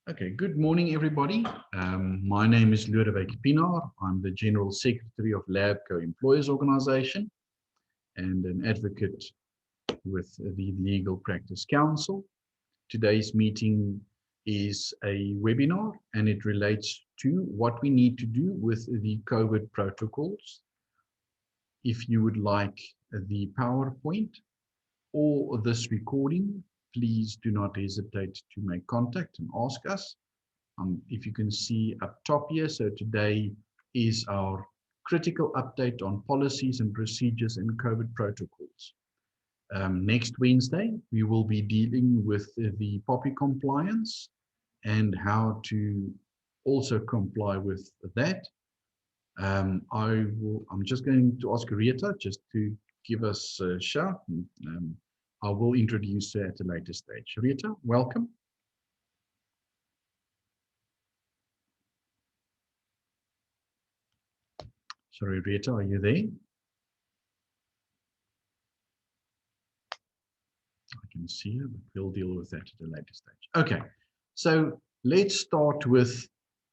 Okay, good morning, everybody. My name is Lodewijk Pinaar. I'm the General Secretary of LabCo Employers Organization and an advocate with the Legal Practice Council. Today's meeting is a webinar and it relates to what we need to do with the COVID protocols. If you would like the PowerPoint or this recording, please do not hesitate to make contact and ask us. If you can see up top here, so today is our critical update on policies and procedures and COVID protocols. Next Wednesday, we will be dealing with the POPI compliance and how to also comply with that. I'm just going to ask Rita just to give us a shout. I will introduce her at a later stage. Rita, welcome. Sorry, Rita, are you there? I can see her, but we'll deal with that at a later stage. Okay, so let's start with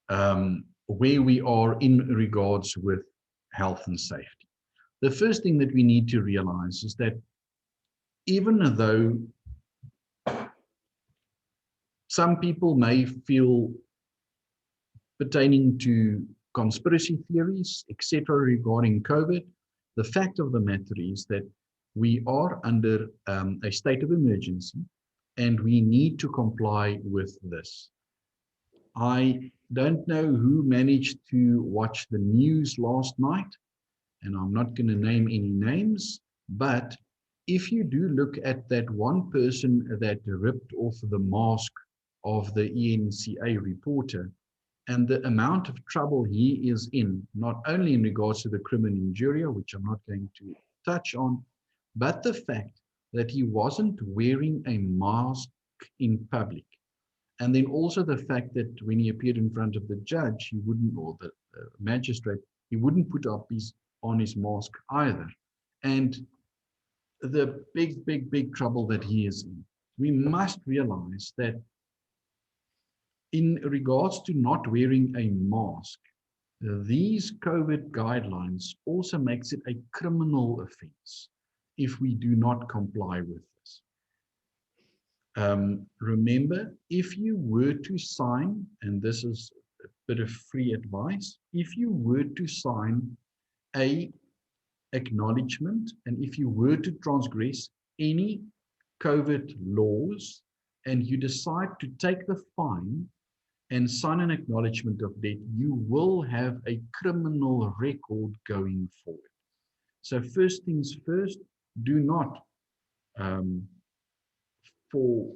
where we are in regards with health and safety. The first thing that we need to realize is that even though some people may feel pertaining to conspiracy theories, etc., regarding COVID, the fact of the matter is that we are under a state of emergency and we need to comply with this. I don't know who managed to watch the news last night, and I'm not going to name any names, but if you do look at that one person that ripped off the mask of the ENCA reporter, and the amount of trouble he is in, not only in regards to the crimen injuria, which I'm not going to touch on, but the fact that he wasn't wearing a mask in public. And then also the fact that when he appeared in front of the judge, he wouldn't, or the magistrate, he wouldn't put up on his mask either. And the big trouble that he is in. We must realize that in regards to not wearing a mask, these COVID guidelines also makes it a criminal offense if we do not comply with this. Remember, if you were to sign, and this is a bit of free advice, if you were to sign a acknowledgement, and if you were to transgress any COVID laws, and you decide to take the fine and sign an acknowledgement of debt, you will have a criminal record going forward. So first things first, do not, for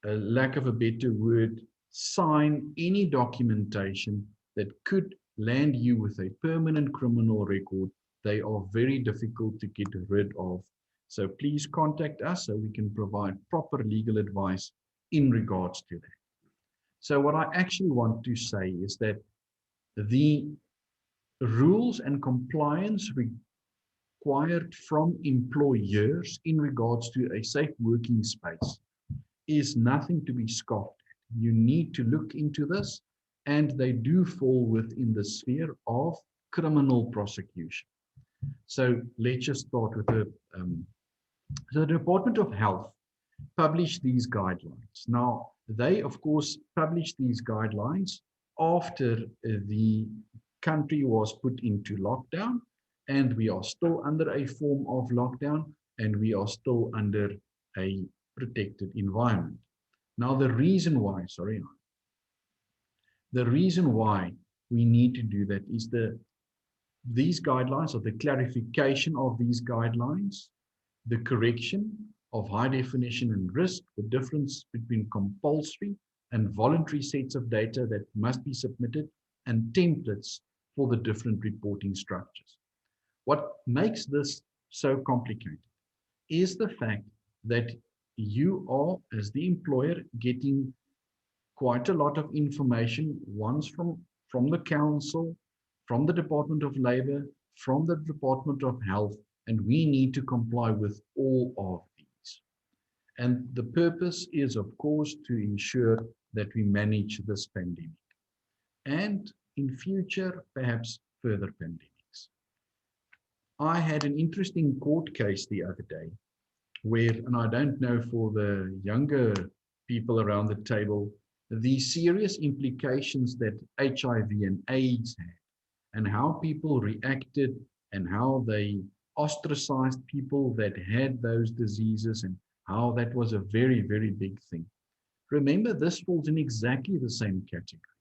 a lack of a better word, sign any documentation that could land you with a permanent criminal record. They are very difficult to get rid of. So please contact us so we can provide proper legal advice in regards to that. So what I actually want to say is that the rules and compliance required from employers in regards to a safe working space is nothing to be scoffed at. You need to look into this, and they do fall within the sphere of criminal prosecution. So let's just start with so the Department of Health published these guidelines. Now, they, of course, published these guidelines after the country was put into lockdown, and we are still under a form of lockdown, and we are still under a protected environment. Now, the reason why we need to do that is these guidelines, or the clarification of these guidelines, the correction of high definition and risk, the difference between compulsory and voluntary sets of data that must be submitted, and templates for the different reporting structures. What makes this so complicated is the fact that you are, as the employer, getting quite a lot of information, once from the council, from the Department of Labor, from the Department of Health, and we need to comply with all of these. And the purpose is, of course, to ensure that we manage this pandemic, and in future, perhaps further pandemics. I had an interesting court case the other day where, and I don't know for the younger people around the table, the serious implications that HIV and AIDS had, and how people reacted and how they ostracized people that had those diseases, and how that was a very, very big thing. Remember, this falls in exactly the same category.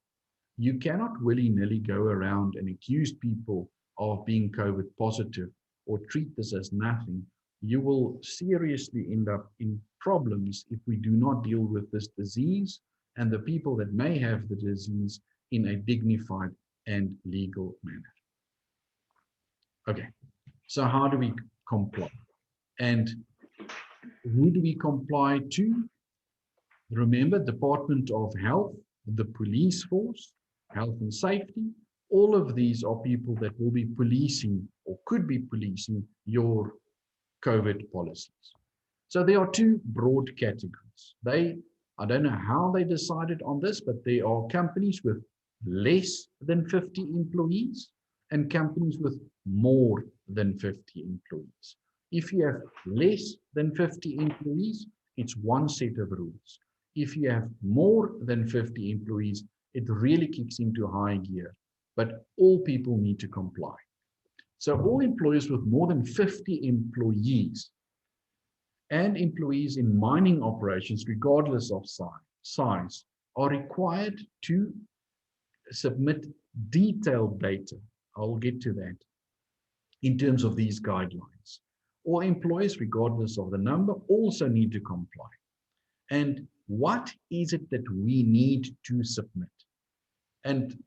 You cannot willy-nilly go around and accuse people of being COVID positive or treat this as nothing. You will seriously end up in problems if we do not deal with this disease and the people that may have the disease in a dignified and legal manner. Okay, so how do we comply? And who do we comply to? Remember, Department of Health, the police force, health and safety, all of these are people that will be policing or could be policing your COVID policies. So there are two broad categories. I don't know how they decided on this, but there are companies with less than 50 employees and companies with more than 50 employees. If you have less than 50 employees, it's one set of rules. If you have more than 50 employees, it really kicks into high gear, but all people need to comply. So all employers with more than 50 employees and employees in mining operations, regardless of size, are required to submit detailed data. I'll get to that in terms of these guidelines. All employees, regardless of the number, also need to comply. And what is it that we need to submit? And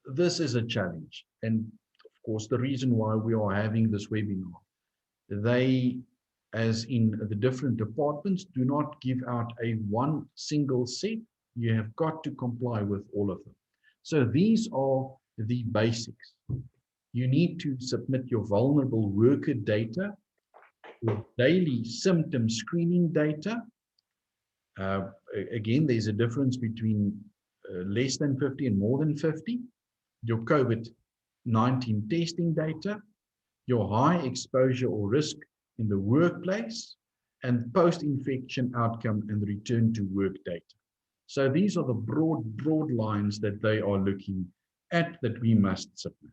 this is a challenge. And of course, the reason why we are having this webinar, they, as in the different departments, do not give out a one single set. You have got to comply with all of them. So these are the basics. You need to submit your vulnerable worker data, your daily symptom screening data. Again, there's a difference between less than 50 and more than 50. Your COVID-19 testing data, your high exposure or risk in the workplace, and post-infection outcome and return to work data. So these are the broad lines that they are looking at that we must submit.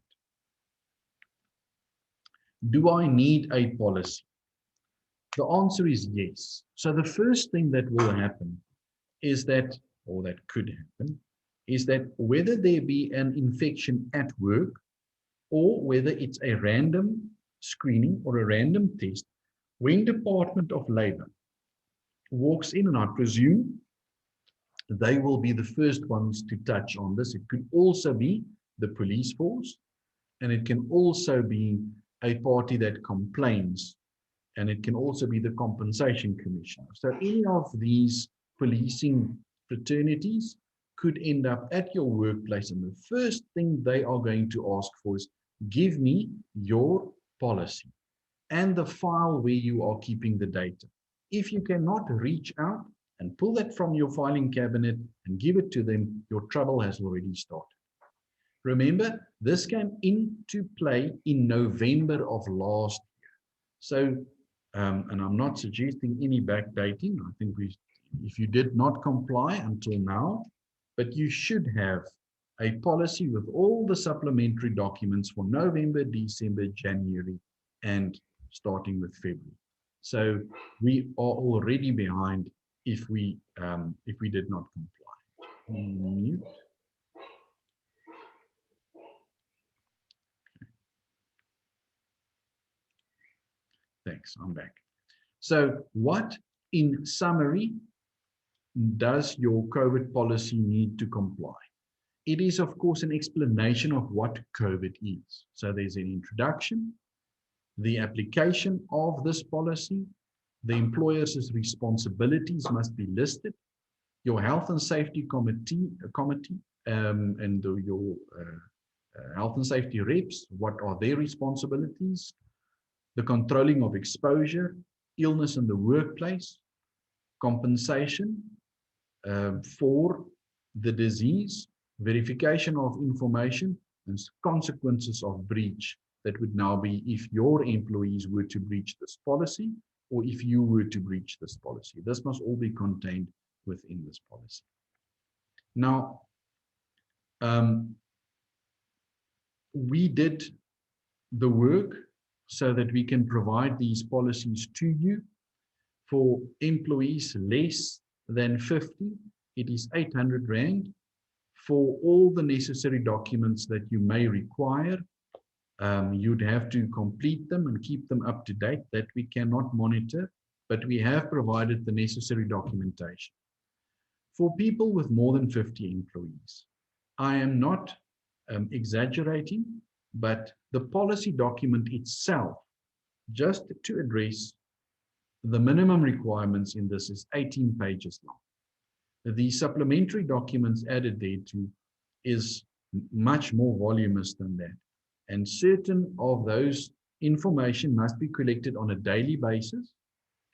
Do I need a policy? The answer is yes. So the first thing that will happen is that, or that could happen, is that whether there be an infection at work or whether it's a random screening or a random test, when Department of Labor walks in, and I presume they will be the first ones to touch on this. It could also be the police force, and it can also be a party that complains, and it can also be the compensation commissioner. So any of these policing fraternities could end up at your workplace, and the first thing they are going to ask for is, give me your policy and the file where you are keeping the data. If you cannot reach out and pull that from your filing cabinet and give it to them, your trouble has already started. Remember, this came into play in November of last year. So, and I'm not suggesting any backdating. I think if you did not comply until now, but you should have a policy with all the supplementary documents for November, December, January, and starting with February. So we are already behind if we did not comply. Mute. Thanks, I'm back. So what, in summary, does your COVID policy need to comply? It is, of course, an explanation of what COVID is. So there's an introduction, the application of this policy, the employer's responsibilities must be listed, your health and safety committee and your health and safety reps, what are their responsibilities, the controlling of exposure, illness in the workplace, compensation, for the disease, verification of information, and consequences of breach. That would now be if your employees were to breach this policy or if you were to breach this policy. This must all be contained within this policy. Now, we did the work so that we can provide these policies to you. For employees less than 50, it is 800 Rand. For all the necessary documents that you may require, you'd have to complete them and keep them up to date. That we cannot monitor, but we have provided the necessary documentation. For people with more than 50 employees, I am not exaggerating, but the policy document itself, just to address the minimum requirements in this, is 18 pages long. The supplementary documents added thereto is much more voluminous than that. And certain of those information must be collected on a daily basis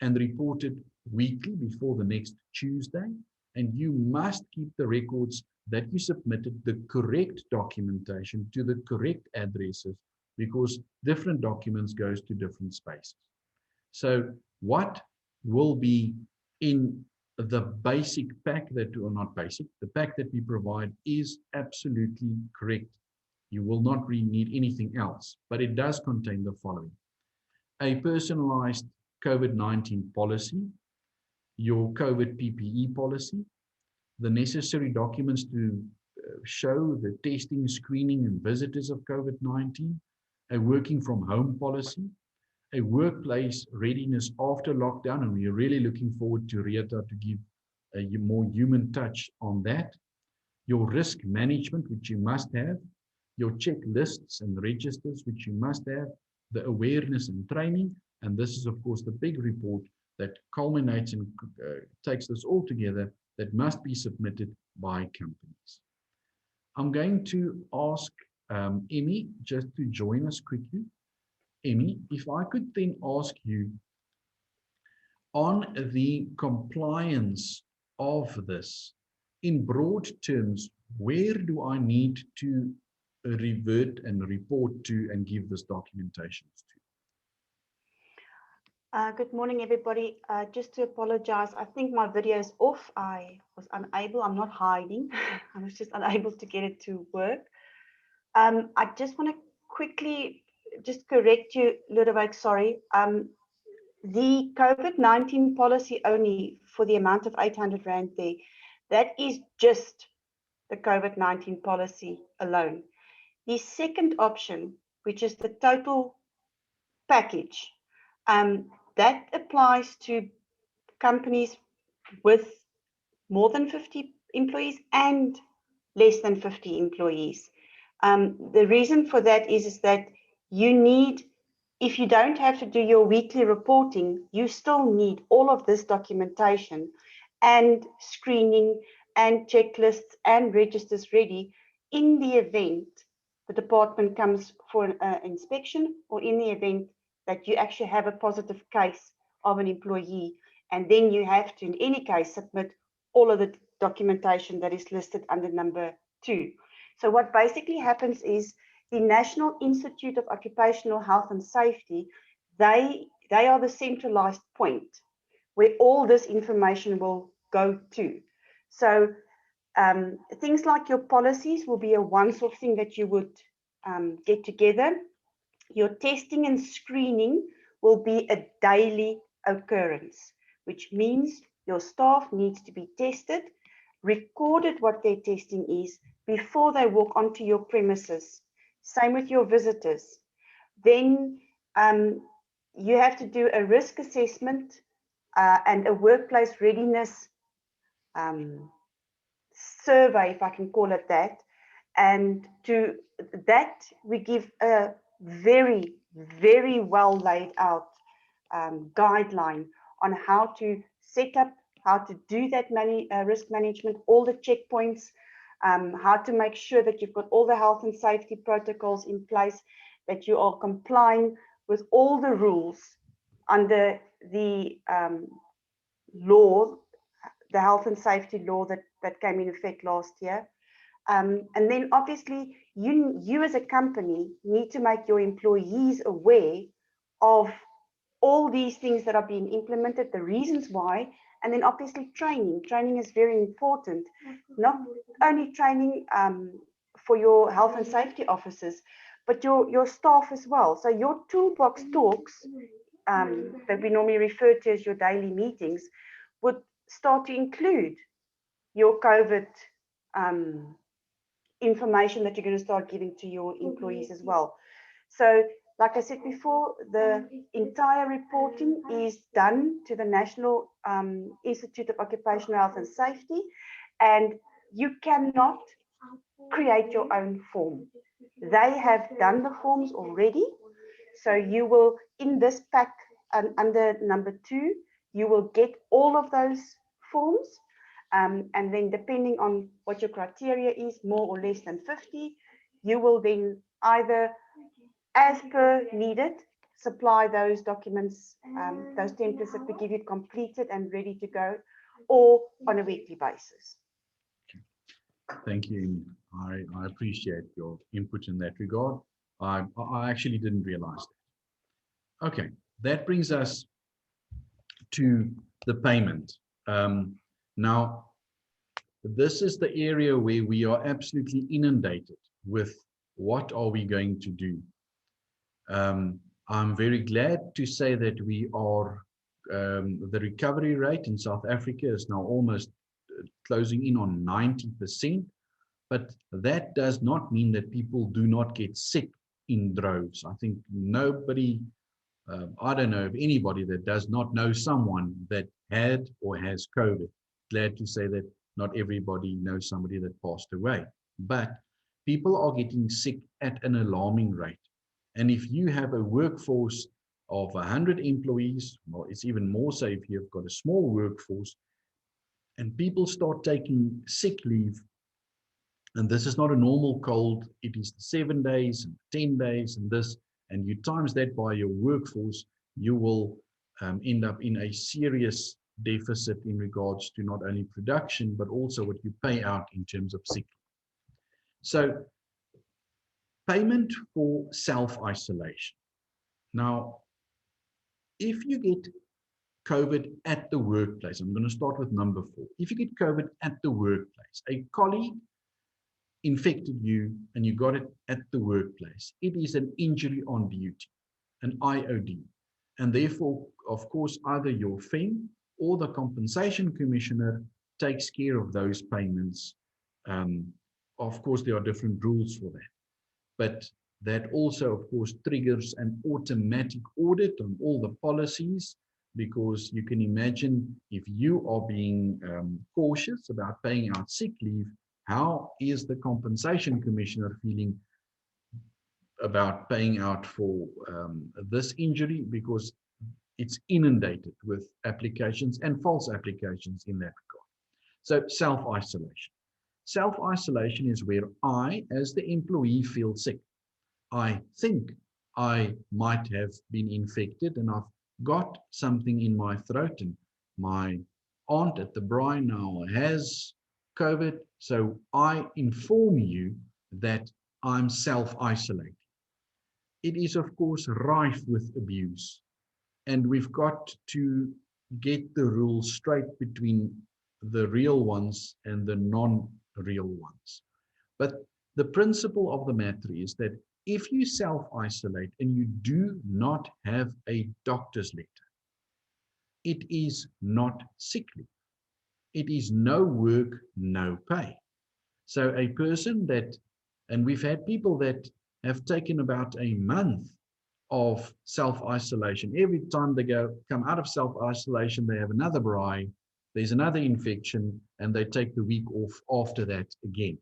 and reported weekly before the next Tuesday. And you must keep the records that you submitted the correct documentation to the correct addresses, because different documents goes to different spaces. So what will be in the basic pack that, or not basic, the pack that we provide is absolutely correct. You will not really need anything else, but it does contain the following: a personalized COVID-19 policy, your COVID PPE policy, the necessary documents to show the testing, screening, and visitors of COVID-19, a working from home policy, a workplace readiness after lockdown, and we're really looking forward to Rieta to give a more human touch on that, your risk management, which you must have, your checklists and registers, which you must have, the awareness and training, and this is of course the big report that culminates and takes this all together, that must be submitted by companies. I'm going to ask Emmy just to join us quickly. Emmy, if I could then ask you on the compliance of this, in broad terms, where do I need to revert and report to and give this documentation to? Good morning, everybody. Just to apologize, I think my video is off. I was unable, I'm not hiding, I was just unable to get it to work. I just want to quickly just correct you, Ludovic, sorry. The COVID-19 policy only for the amount of 800 Rand there, that is just the COVID-19 policy alone. The second option, which is the total package, that applies to companies with more than 50 employees and less than 50 employees. The reason for that is that you need, if you don't have to do your weekly reporting, you still need all of this documentation and screening and checklists and registers ready in the event the department comes for an inspection, or in the event that you actually have a positive case of an employee, and then you have to, in any case, submit all of the documentation that is listed under number 2. So what basically happens is the National Institute of Occupational Health and Safety, they are the centralized point where all this information will go to. So things like your policies will be a once-off thing that you would get together. Your testing and screening will be a daily occurrence, which means your staff needs to be tested, recorded what their testing is before they walk onto your premises. Same with your visitors. Then you have to do a risk assessment and a workplace readiness survey, if I can call it that. And to that, we give a very, very well laid out guideline on how to set up, how to do that risk management, all the checkpoints, how to make sure that you've got all the health and safety protocols in place, that you are complying with all the rules under the law the health and safety law that came in effect last year. And then obviously you as a company need to make your employees aware of all these things that are being implemented, the reasons why, and then obviously training. Training is very important. Not only training for your health and safety officers, but your staff as well. So your toolbox talks that we normally refer to as your daily meetings would start to include your COVID information that you're going to start giving to your employees as well. So, like I said before, the entire reporting is done to the National Institute of Occupational Health and Safety, and you cannot create your own form. They have done the forms already, so you will, in this pack under number 2, you will get all of those forms. And then depending on what your criteria is, more or less than 50, you will then either, as per needed, supply those documents, those templates that we give you completed and ready to go, or on a weekly basis. Thank you. I appreciate your input in that regard. I actually didn't realize that. Okay, that brings us to the payment. Now, this is the area where we are absolutely inundated with what are we going to do. I'm very glad to say that we are, the recovery rate in South Africa is now almost closing in on 90%, but that does not mean that people do not get sick in droves. I think nobody, I don't know of anybody that does not know someone that had or has COVID. Glad to say that not everybody knows somebody that passed away, but people are getting sick at an alarming rate. And if you have a workforce of 100 employees, well, it's even more so if you've got a small workforce, and people start taking sick leave, and this is not a normal cold, it is 7 days and 10 days and this, and you times that by your workforce, you will end up in a serious deficit in regards to not only production, but also what you pay out in terms of sick leave. So, payment for self-isolation. Now, if you get COVID at the workplace, I'm going to start with number 4. If you get COVID at the workplace, a colleague infected you and you got it at the workplace, it is an injury on duty, an IOD. And therefore, of course, either your FEM or the Compensation Commissioner takes care of those payments. Of course, there are different rules for that. But that also, of course, triggers an automatic audit on all the policies, because you can imagine if you are being cautious about paying out sick leave, how is the Compensation Commissioner feeling about paying out for this injury, because it's inundated with applications and false applications in that regard. So self-isolation. Self-isolation is where I, as the employee, feel sick. I think I might have been infected and I've got something in my throat, and my aunt at the braai now has COVID. So I inform you that I'm self-isolating. It is, of course, rife with abuse. And we've got to get the rules straight between the real ones and the non-real ones. But the principle of the matter is that if you self-isolate and you do not have a doctor's letter, it is not sick leave. It is no work, no pay. So a person that, and we've had people that have taken about a month of self-isolation. Every time they come out of self-isolation, they have another braai, there's another infection, and they take the week off after that again.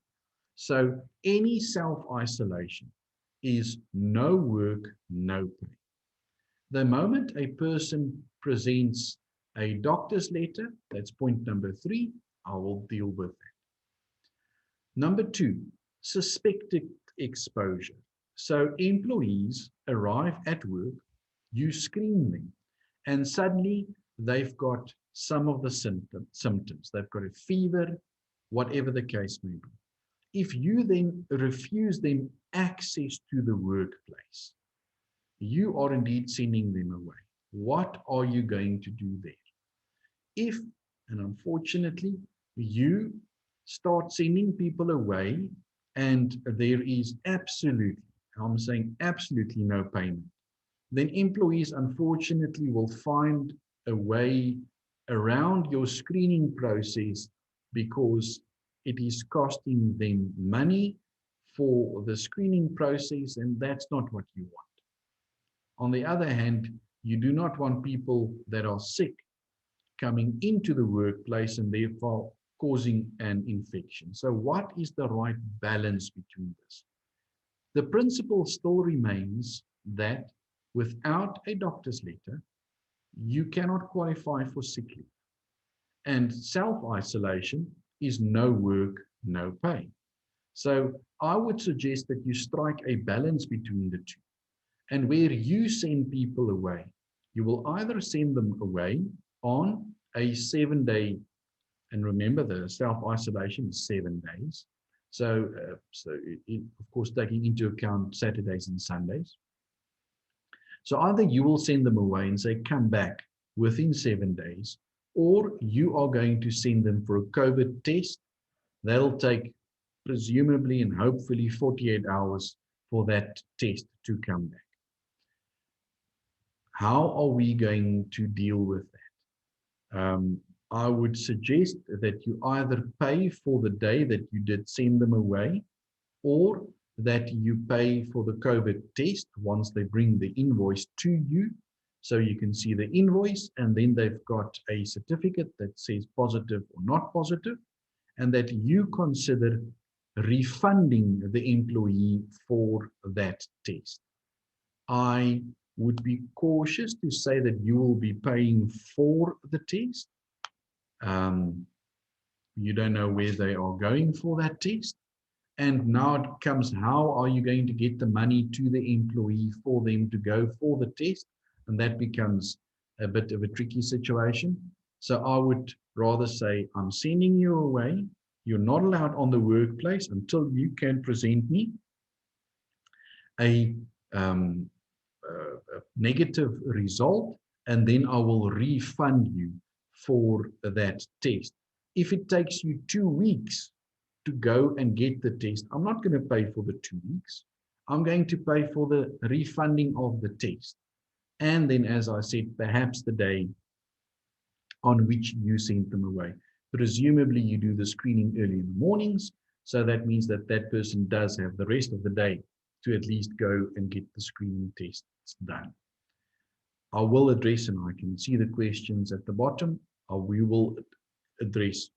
So any self-isolation is no work, no pay. The moment a person presents a doctor's letter, that's point number 3, I will deal with that. Number 2, suspected exposure. So employees arrive at work, you screen them, and suddenly they've got some of the symptoms. They've got a fever, whatever the case may be. If you then refuse them access to the workplace, you are indeed sending them away. What are you going to do there? If, and unfortunately, you start sending people away and there is absolutely, I'm saying absolutely no payment, then employees unfortunately will find a way around your screening process because it is costing them money for the screening process, and that's not what you want. On the other hand, you do not want people that are sick coming into the workplace and therefore causing an infection. So what is the right balance between this? The principle still remains that without a doctor's letter, you cannot qualify for sick leave. And self-isolation is no work, no pay. So I would suggest that you strike a balance between the two. And where you send people away, you will either send them away on a 7-day, and remember the self-isolation is 7 days. So, of course, taking into account Saturdays and Sundays. So either you will send them away and say, come back within 7 days, or you are going to send them for a COVID test. That'll take presumably and hopefully 48 hours for that test to come back. How are we going to deal with that? I would suggest that you either pay for the day that you did send them away, or that you pay for the COVID test once they bring the invoice to you. So you can see the invoice, and then they've got a certificate that says positive or not positive, and that you consider refunding the employee for that test. I would be cautious to say that you will be paying for the test. You don't know where they are going for that test. And now it comes, how are you going to get the money to the employee for them to go for the test? And that becomes a bit of a tricky situation. So I would rather say, I'm sending you away. You're not allowed on the workplace until you can present me a negative result, and then I will refund you for that test. If it takes you 2 weeks to go and get the test, I'm not going to pay for the 2 weeks. I'm going to pay for the refunding of the test. And then, as I said, perhaps the day on which you sent them away. Presumably, you do the screening early in the mornings, so that means that that person does have the rest of the day to at least go and get the screening tests done. I will address, and I can see the questions at the bottom, we will address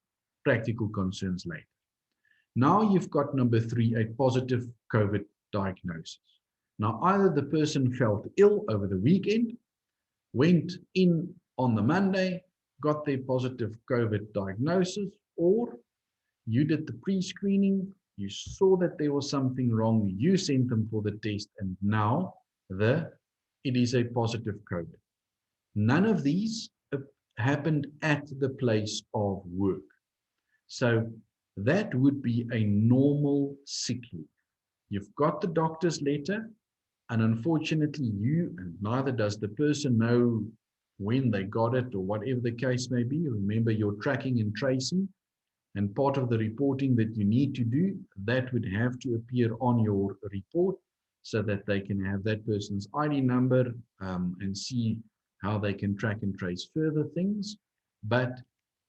practical concerns later. Now you've got number 3, a positive COVID diagnosis. Now either the person felt ill over the weekend, went in on the Monday, got their positive COVID diagnosis, or you did the pre-screening, you saw that there was something wrong, you sent them for the test, and now it is a positive COVID. None of these happened at the place of work. So that would be a normal sick leave. You've got the doctor's letter, and unfortunately you, and neither does the person, know when they got it or whatever the case may be. Remember, your tracking and tracing, and part of the reporting that you need to do, that would have to appear on your report so that they can have that person's ID number and see how they can track and trace further things. But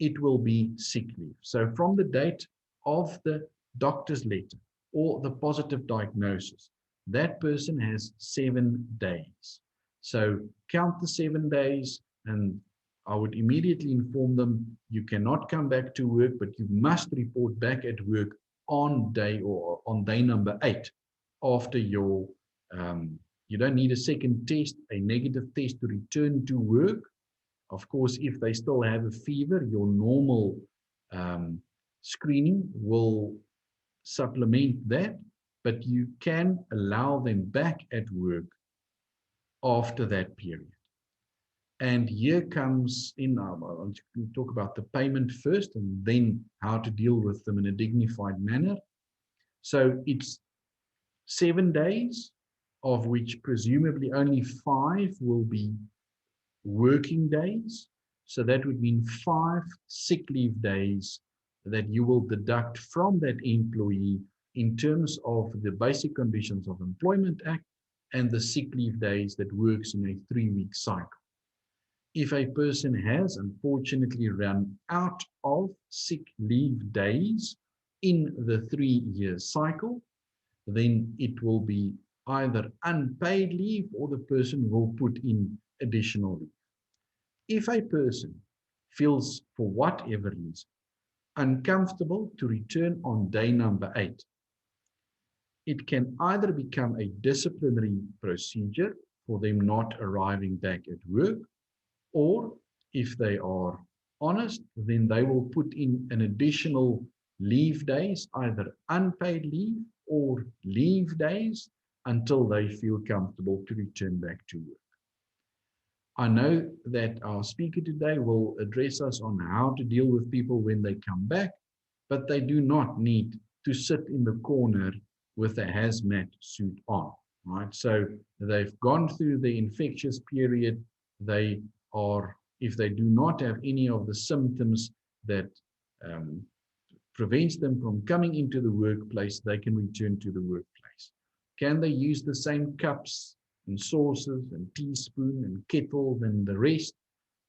it will be sick leave. So from the date of the doctor's letter or the positive diagnosis, that person has 7 days. So count the 7 days, and I would immediately inform them you cannot come back to work, but you must report back at work on day number 8 after your, you don't need a second test, a negative test to return to work. Of course, if they still have a fever, your normal screening will supplement that, but you can allow them back at work after that period. And here comes in, I'll talk about the payment first and then how to deal with them in a dignified manner. So it's 7 days, of which presumably only 5 will be working days. So that would mean 5 sick leave days that you will deduct from that employee in terms of the Basic Conditions of Employment Act and the sick leave days that works in a 3-week cycle. If a person has unfortunately run out of sick leave days in the 3-year cycle, then it will be either unpaid leave or the person will put in additional leave. If a person feels, for whatever reason, uncomfortable to return on day number 8, it can either become a disciplinary procedure for them not arriving back at work, or if they are honest, then they will put in an additional leave days, either unpaid leave or leave days, until they feel comfortable to return back to work. I know that our speaker today will address us on how to deal with people when they come back, but they do not need to sit in the corner with a hazmat suit on, right? So they've gone through the infectious period. They are, if they do not have any of the symptoms that prevents them from coming into the workplace, they can return to the workplace. Can they use the same cups and saucers and teaspoon and kettle than the rest?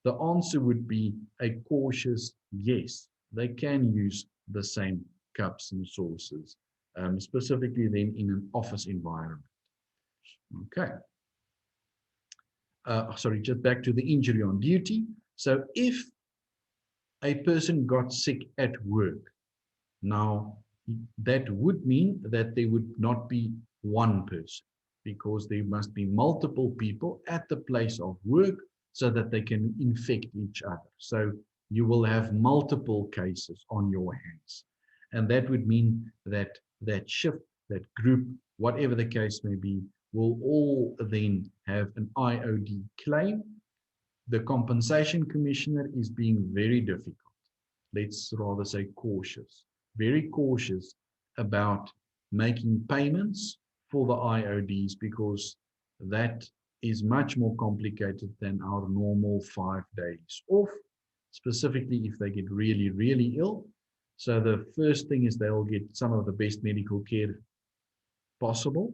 The answer would be a cautious yes. They can use the same cups and saucers, specifically then in an office environment. Okay. Sorry, just back to the injury on duty. So if a person got sick at work, now that would mean that there would not be one person, because there must be multiple people at the place of work so that they can infect each other. So you will have multiple cases on your hands. And that would mean that that shift, that group, whatever the case may be, will all then have an IOD claim. The Compensation Commissioner is being very difficult. Let's rather say cautious, very cautious about making payments for the IODs, because that is much more complicated than our normal 5 days off, specifically if they get really, really ill. So the first thing is they'll get some of the best medical care possible.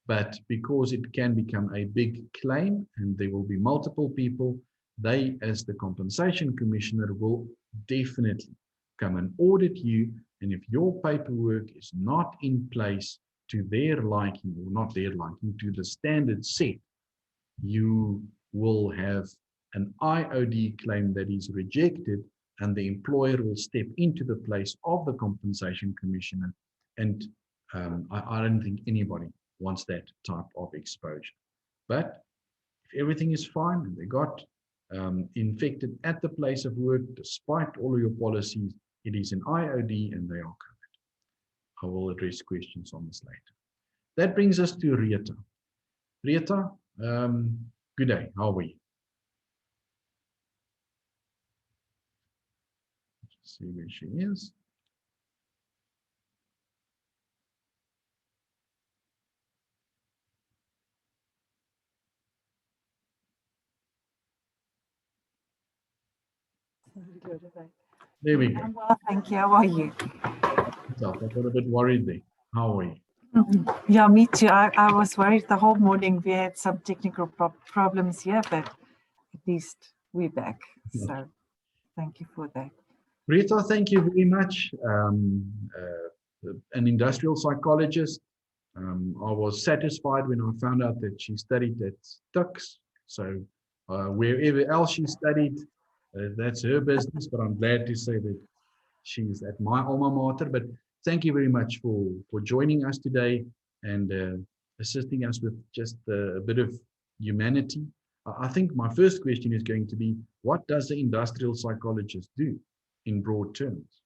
But because it can become a big claim and there will be multiple people, they, as the Compensation Commissioner, will definitely come and audit you. And if your paperwork is not in place to their liking, or not their liking, to the standard set, you will have an IOD claim that is rejected, and the employer will step into the place of the Compensation Commissioner. And I don't think anybody wants that type of exposure. But if everything is fine and they got infected at the place of work, despite all of your policies, it is an IOD and they are covered. I will address questions on this later. That brings us to Rita. Rita, good day. How are you? Let's see where she is. There we go. Well, thank you. How are you? I got a bit worried there. How are you? Yeah, me too. I was worried the whole morning. We had some technical problems here, but at least we're back. So thank you for that. Rita, thank you very much. An industrial psychologist. I was satisfied when I found out that she studied at Tuks. So wherever else she studied, that's her business. But I'm glad to say that she's at my alma mater. But thank you very much for joining us today and assisting us with just a bit of humanity. I think my first question is going to be, what does the industrial psychologist do in broad terms?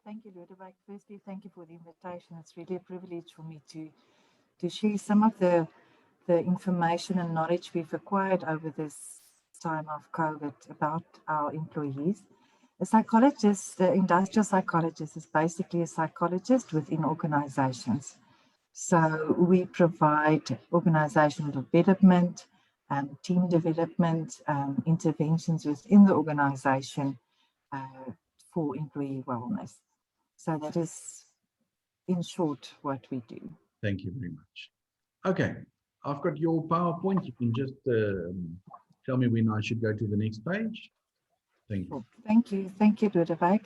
Thank you, Lodewijk. Firstly, thank you for the invitation. It's really a privilege for me to share some of the the information and knowledge we've acquired over this time of COVID about our employees. A psychologist, the industrial psychologist, is basically a psychologist within organizations. So we provide organizational development, team development, interventions within the organization for employee wellness. So that is, in short, what we do. Thank you very much. Okay, I've got your PowerPoint. You can just tell me when I should go to the next page. Thank you. Thank you, Ludovic.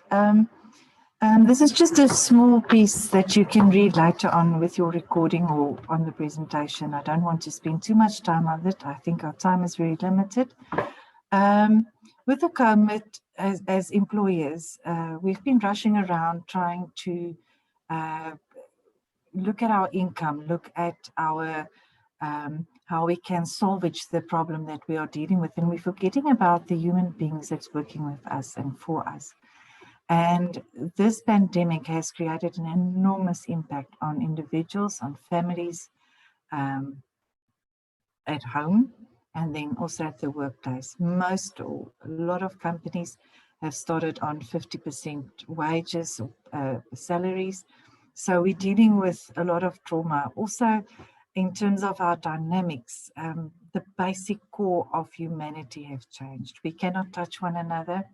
This is just a small piece that you can read later on with your recording or on the presentation. I don't want to spend too much time on it. I think our time is very limited. With the COVID, as employers, we've been rushing around trying to look at our income, look at our how we can salvage the problem that we are dealing with, and we're forgetting about the human beings that's working with us and for us. And this pandemic has created an enormous impact on individuals, on families, at home, and then also at the workplace. Most or a lot of companies have started on 50% wages, salaries. So we're dealing with a lot of trauma. Also, in terms of our dynamics, the basic core of humanity have changed. We cannot touch one another.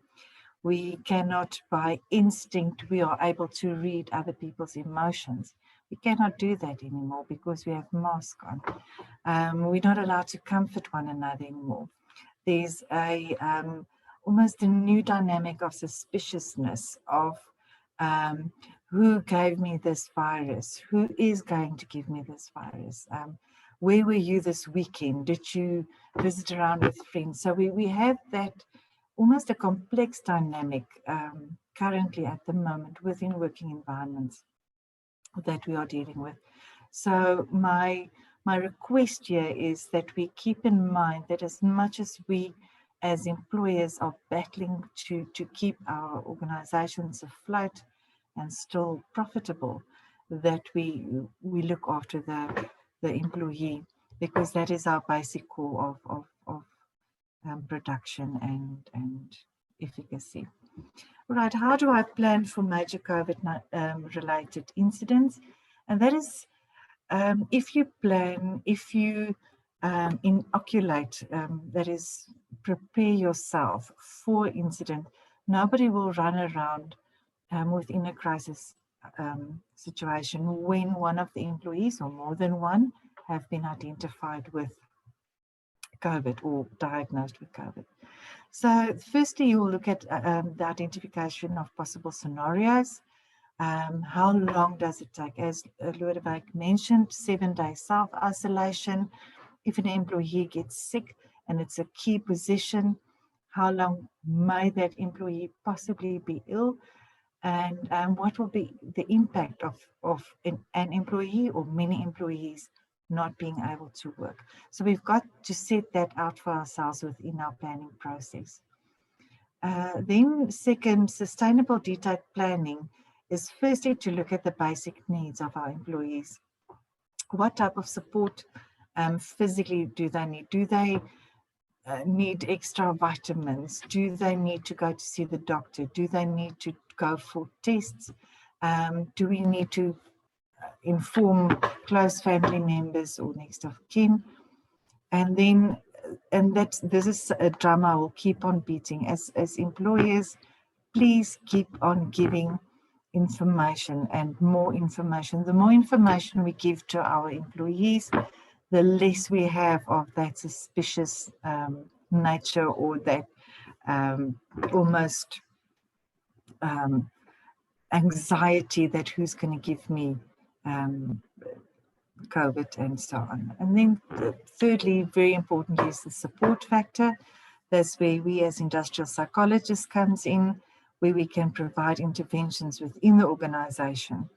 We cannot, by instinct, we are able to read other people's emotions. We cannot do that anymore because we have masks on. We're not allowed to comfort one another anymore. There's almost a new dynamic of suspiciousness of who gave me this virus? Who is going to give me this virus? Where were you this weekend? Did you visit around with friends? So we have that almost a complex dynamic currently at the moment within working environments that we are dealing with. So my request here is that we keep in mind that as much as we as employers are battling to keep our organizations afloat and still profitable, that we look after the employee, because that is our basic core of production and efficacy. Right, how do I plan for major COVID related incidents? And that is, if you plan, if you inoculate, that is, prepare yourself for incident, nobody will run around within a crisis situation when one of the employees or more than one have been identified with COVID or diagnosed with COVID. So firstly, you will look at the identification of possible scenarios. How long does it take? As Ludovic mentioned, 7-day self-isolation. If an employee gets sick and it's a key position, how long may that employee possibly be ill? And what will be the impact of an employee or many employees not being able to work? So we've got to set that out for ourselves within our planning process. Then second, sustainable detailed planning is firstly to look at the basic needs of our employees. What type of support physically do they need? Do they need extra vitamins? Do they need to go to see the doctor? Do they need to go for tests? Do we need to inform close family members or next of kin? And then, this is a drum I will keep on beating. As employers, please keep on giving information and more information. The more information we give to our employees, the less we have of that suspicious nature or that almost anxiety that who's going to give me COVID and so on. And then thirdly, very important, is the support factor. That's where we as industrial psychologists comes in, where we can provide interventions within the organization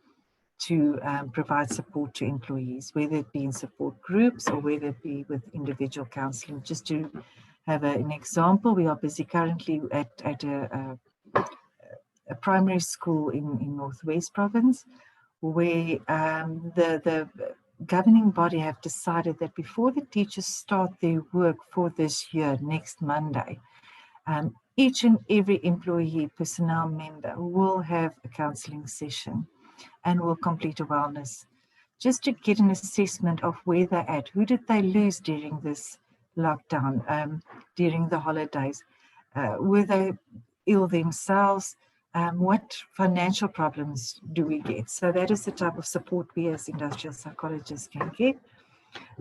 to provide support to employees, whether it be in support groups or whether it be with individual counseling. Just to have an example, we are busy currently at a primary school in Northwest Province, where the governing body have decided that before the teachers start their work for this year, next Monday, each and every employee personnel member will have a counselling session and will complete a wellness, just to get an assessment of where they're at. Who did they lose during this lockdown, during the holidays? Were they ill themselves? What financial problems do we get? So that is the type of support we as industrial psychologists can get.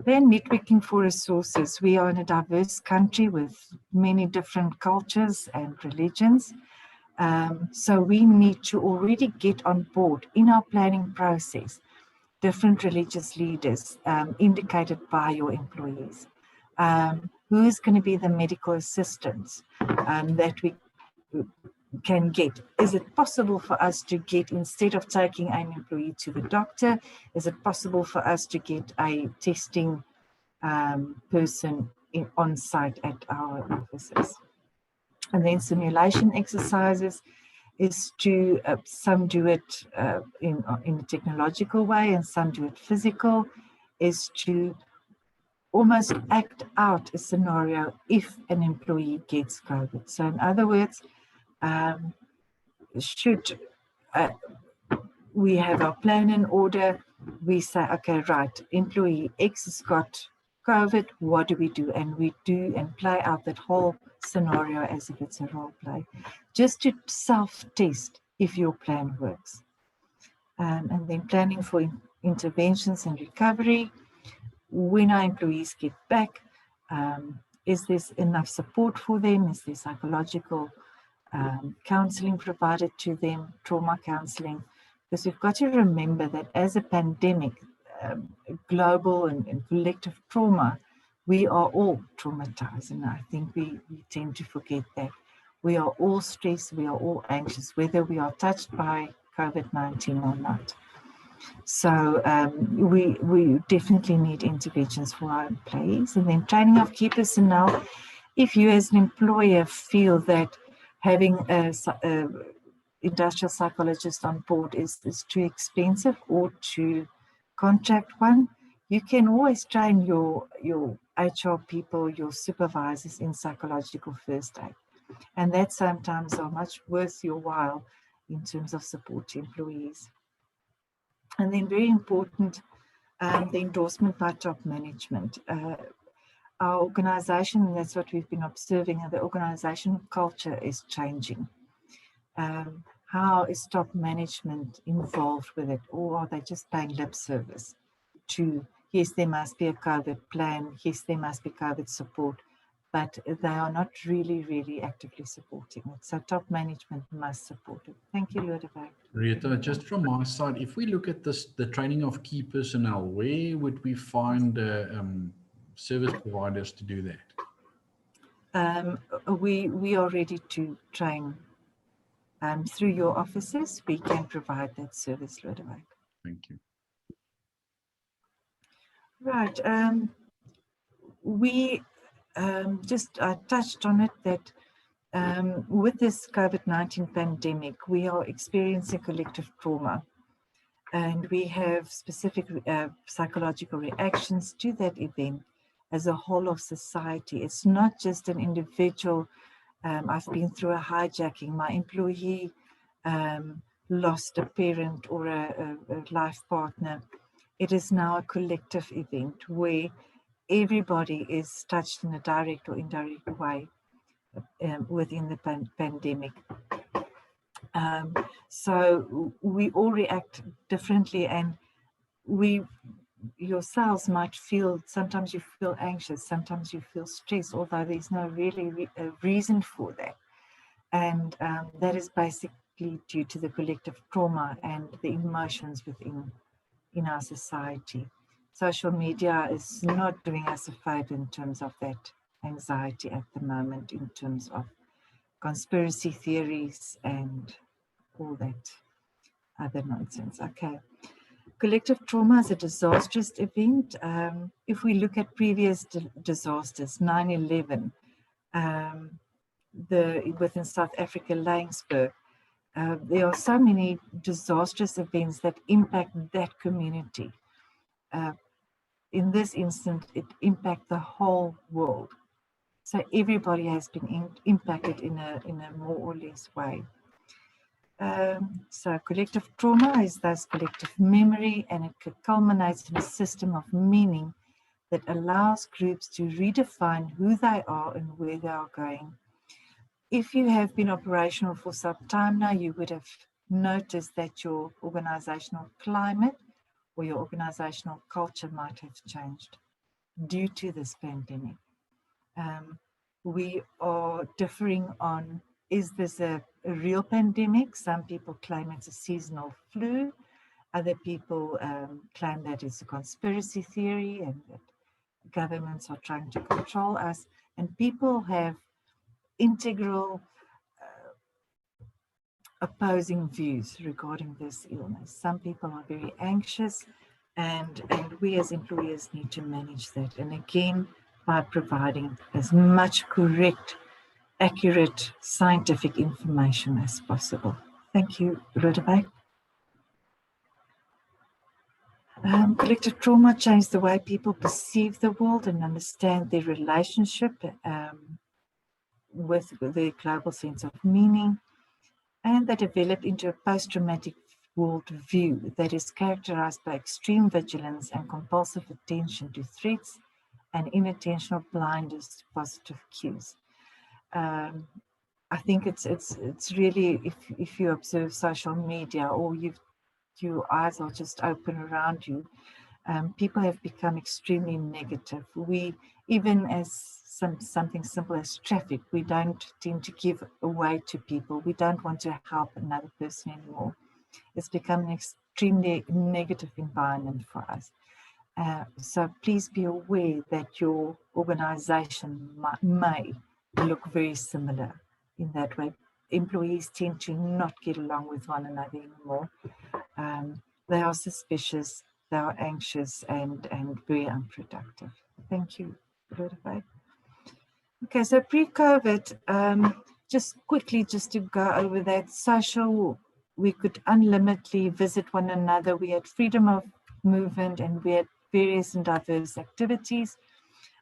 Then networking for resources. We are in a diverse country with many different cultures and religions. So we need to already get on board in our planning process different religious leaders indicated by your employees. Who is going to be the medical assistants that we can get? Is it possible for us to get, instead of taking an employee to the doctor, is it possible for us to get a testing person on site at our offices? And then simulation exercises is to, some do it in a technological way and some do it physical, is to almost act out a scenario if an employee gets COVID. So in other words, should we have our plan in order, we say, okay, right, employee X has got COVID, what do we do? And we do and play out that whole scenario as if it's a role play, just to self-test if your plan works. And then planning for interventions and recovery. When our employees get back, is there enough support for them? Is there psychological counseling provided to them, trauma counseling? Because we've got to remember that as a pandemic, global and collective trauma, we are all traumatized, and I think we tend to forget that. We are all stressed, we are all anxious, whether we are touched by COVID-19 or not. So we definitely need interventions for our employees. And then training of key personnel. If you as an employer feel that having a industrial psychologist on board is too expensive, or to contract one, you can always train your HR people, your supervisors in psychological first aid. And that sometimes are much worth your while in terms of support to employees. And then very important, the endorsement by top management. Our organization, and that's what we've been observing, and the organizational culture is changing. How is top management involved with it, or are they just paying lip service to, yes, there must be a COVID plan, yes, there must be COVID support, but they are not really actively supporting it. So top management must support it. Thank you, Lodewijk. Rita, just from my side, if we look at this, the training of key personnel, where would we find service providers to do that? We are ready to train through your offices. We can provide that service, Lodewijk. Thank you. Right. We just touched on it that with this COVID-19 pandemic, we are experiencing collective trauma, and we have specific psychological reactions to that event as a whole of society. It's not just an individual. I've been through a hijacking. My employee lost a parent or a life partner. It is now a collective event where everybody is touched in a direct or indirect way within the pandemic. So we all react differently, and we yourselves might feel, sometimes you feel anxious, sometimes you feel stressed, although there's no really reason for that. And that is basically due to the collective trauma and the emotions in our society. Social media is not doing us a favor in terms of that anxiety at the moment, in terms of conspiracy theories and all that other nonsense. Okay. Collective trauma is a disastrous event. If we look at previous disasters, 9/11, within South Africa, Laingsburg, there are so many disastrous events that impact that community. in this instance, it impacts the whole world. So everybody has been impacted in a more or less way. So collective trauma is thus collective memory, and it culminates in a system of meaning that allows groups to redefine who they are and where they are going. If you have been operational for some time now, you would have noticed that your organizational climate or your organizational culture might have changed due to this pandemic. We are differing on, is this a real pandemic? Some people claim it's a seasonal flu. Other people claim that it's a conspiracy theory and that governments are trying to control us. And people have integral opposing views regarding this illness. Some people are very anxious, and we as employers need to manage that. And again, by providing as much correct, accurate, scientific information as possible. Thank you, Rudabeh. Collective trauma changed the way people perceive the world and understand their relationship with their global sense of meaning, and they develop into a post-traumatic world view that is characterized by extreme vigilance and compulsive attention to threats and inattentional blindness to positive cues. I think it's really, if you observe social media or your eyes are just open around you, people have become extremely negative. We, even as something simple as traffic, we don't tend to give away to people. We don't want to help another person anymore. It's become an extremely negative environment for us. So please be aware that your organization may look very similar in that way. Employees tend to not get along with one another anymore. They are suspicious, they are anxious and very unproductive. Thank you, Rudabeh. Okay, so pre-COVID, just quickly, just to go over that, social, we could unlimitedly visit one another. We had freedom of movement and we had various and diverse activities.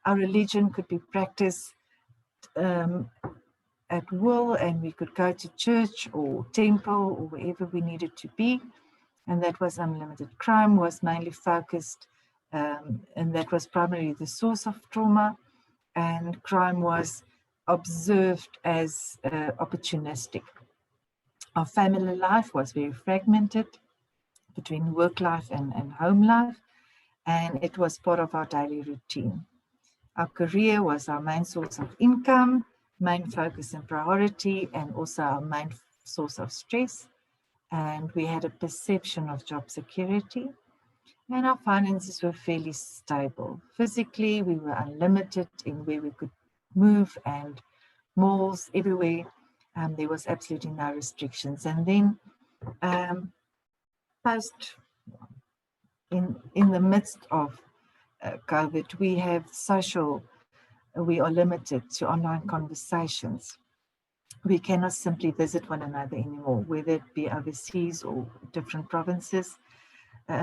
Our religion could be practiced at will, and we could go to church or temple or wherever we needed to be, and that was unlimited. Crime was mainly focused, and that was primarily the source of trauma, and crime was observed as opportunistic. Our family life was very fragmented between work life and home life, and it was part of our daily routine. Our career was our main source of income, main focus and priority, and also our main source of stress. And we had a perception of job security, and our finances were fairly stable. Physically, we were unlimited in where we could move, and malls everywhere. There was absolutely no restrictions. And then in the midst of COVID, we are limited to online conversations. We cannot simply visit one another anymore, whether it be overseas or different provinces.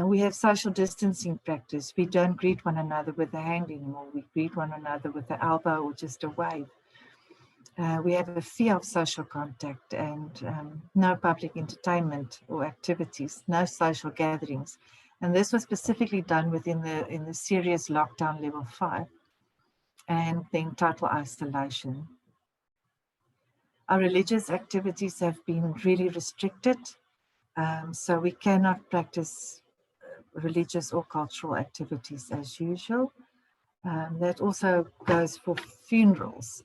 We have social distancing practice. We don't greet one another with a hand anymore. We greet one another with an elbow or just a wave. We have a fear of social contact and no public entertainment or activities, no social gatherings. And this was specifically done within the serious lockdown level 5 and then total isolation. Our religious activities have been really restricted, so we cannot practice religious or cultural activities as usual. That also goes for funerals,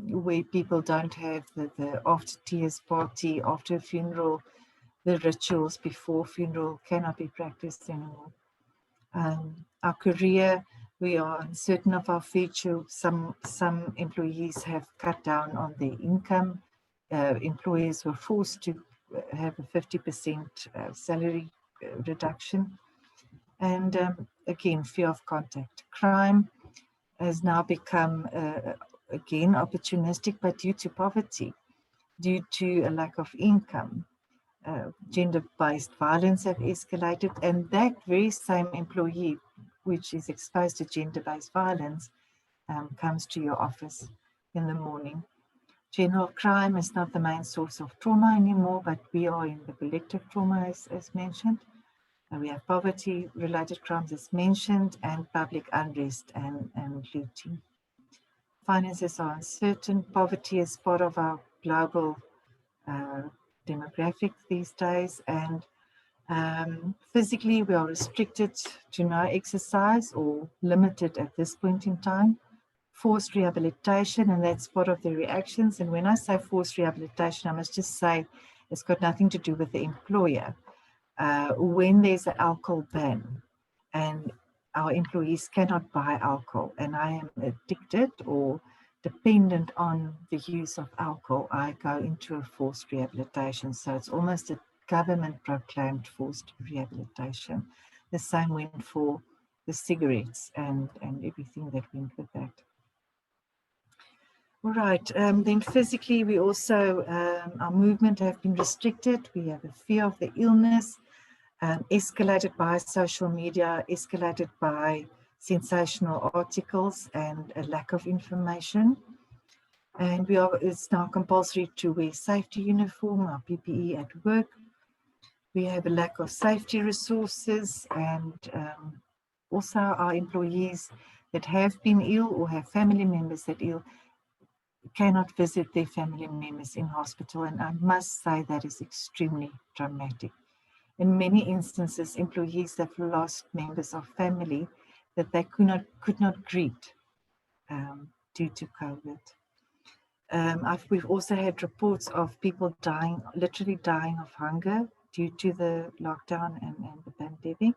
where people don't have the after tears party, after a funeral, the rituals before funeral cannot be practiced anymore. Our career, we are uncertain of our future. Some employees have cut down on their income. Employers were forced to have a 50% salary reduction. And again, fear of contact. Crime has now become, again, opportunistic, but due to poverty, due to a lack of income. Gender-based violence have escalated, and that very same employee which is exposed to gender-based violence comes to your office in the morning. General crime is not the main source of trauma anymore, but we are in the collective trauma, as mentioned. We have poverty-related crimes, as mentioned, and public unrest and looting. Finances are uncertain. Poverty is part of our global demographic these days, and physically we are restricted to no exercise or limited at this point in time. Forced rehabilitation, and that's part of the reactions. And when I say forced rehabilitation, I must just say it's got nothing to do with the employer. When there's an alcohol ban and our employees cannot buy alcohol, and I am addicted or dependent on the use of alcohol, I go into a forced rehabilitation. So it's almost a government proclaimed forced rehabilitation. The same went for the cigarettes and everything that went with that. All right, then physically we also, our movement have been restricted. We have a fear of the illness, escalated by social media, escalated by sensational articles and a lack of information. And it's now compulsory to wear safety uniform, our PPE at work. We have a lack of safety resources, and also our employees that have been ill or have family members that ill cannot visit their family members in hospital, and I must say that is extremely dramatic. In many instances, employees have lost members of family that they could not greet due to COVID. We've also had reports of people dying, literally dying of hunger due to the lockdown and the pandemic.